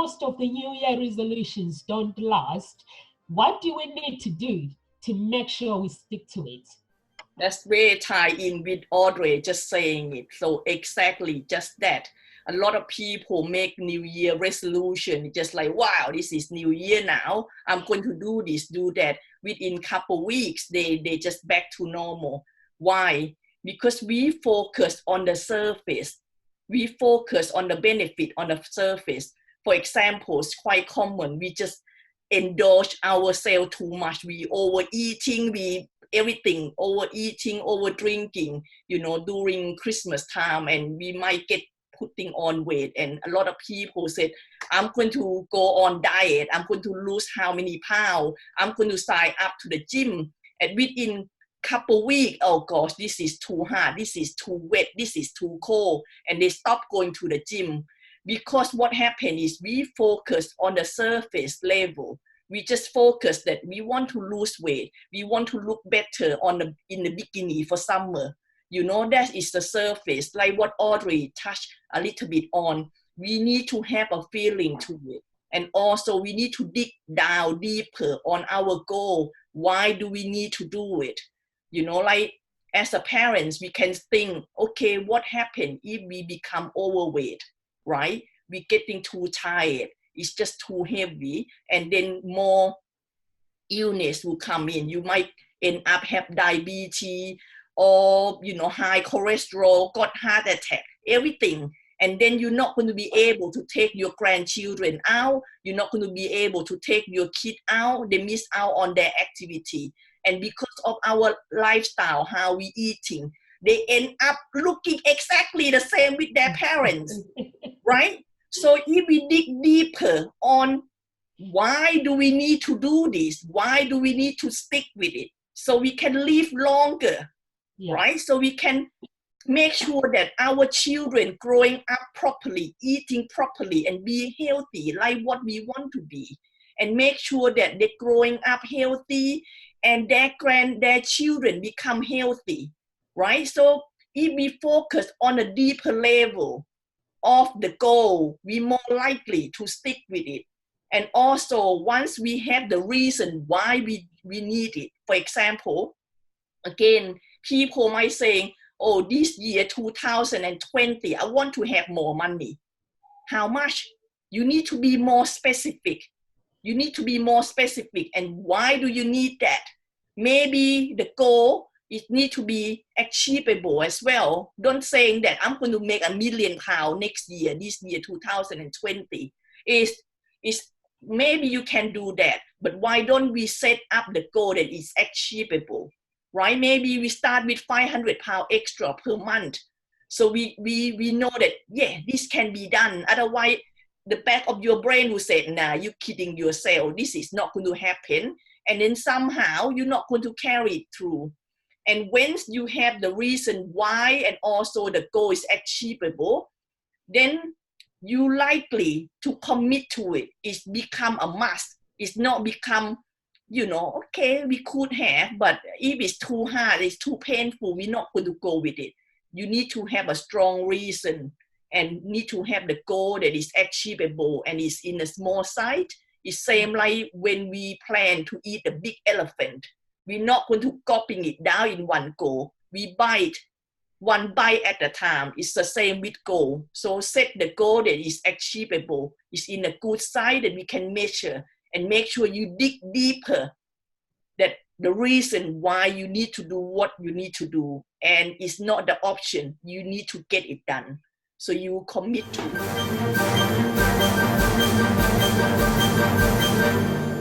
most of the New Year resolutions don't last, what do we need to do to make sure we stick to it? That's very tied in with Audrey just saying it. So exactly just that. A lot of people make New Year resolution just like, wow, this is New Year now. I'm going to do this, do that. Within a couple weeks, they just back to normal. Why? Because we focus on the surface. We focus on the benefit on the surface. For example, it's quite common. We just indulge ourselves too much. We overeating, everything, overeating, over drinking, during Christmas time, and we might get putting on weight. And a lot of people said, I'm going to go on diet. I'm going to lose how many pounds. I'm going to sign up to the gym. And within couple weeks, oh gosh, this is too hard. This is too wet. This is too cold. And they stop going to the gym. Because what happened is we focus on the surface level. We just focus that we want to lose weight. We want to look better in the bikini for summer. That is the surface, like what Audrey touched a little bit on. We need to have a feeling to it. And also we need to dig down deeper on our goal. Why do we need to do it? Like as a parents, we can think, okay, what happened if we become overweight, right? We're getting too tired. It's just too heavy. And then more illness will come in. You might end up have diabetes or, high cholesterol, got heart attack, everything. And then you're not going to be able to take your grandchildren out. You're not going to be able to take your kid out. They miss out on their activity. And because of our lifestyle, how we eating, they end up looking exactly the same with their parents, right? So if we dig deeper on why do we need to do this? Why do we need to stick with it? So we can live longer, right? So we can make sure that our children growing up properly, eating properly, and be healthy like what we want to be. And make sure that they're growing up healthy and their children become healthy, right? So if we focus on a deeper level of the goal, we're more likely to stick with it. And also, once we have the reason why we need it, for example, again, people might say, oh, this year, 2020, I want to have more money. How much? You need to be more specific. You need to be more specific. And why do you need that? Maybe the goal it needs to be achievable as well. Don't say that I'm going to make £1 million next year, this year, 2020. Is maybe you can do that, but why don't we set up the goal that is achievable, right? Maybe we start with £500 extra per month. So we know that, yeah, this can be done. Otherwise, the back of your brain will say, nah, you're kidding yourself. This is not going to happen. And then somehow you're not going to carry it through. And once you have the reason why and also the goal is achievable, then you likely to commit to it. It's become a must. It's not become, okay, we could have, but if it's too hard, it's too painful, we're not going to go with it. You need to have a strong reason and need to have the goal that is achievable and is in a small size. It's same like when we plan to eat a big elephant. We're not going to copying it down in one go. We bite one bite at a time. It's the same with goal. So set the goal that is achievable. It's in a good size that we can measure and make sure you dig deeper that the reason why you need to do what you need to do. And it's not the option. You need to get it done. So you commit to it.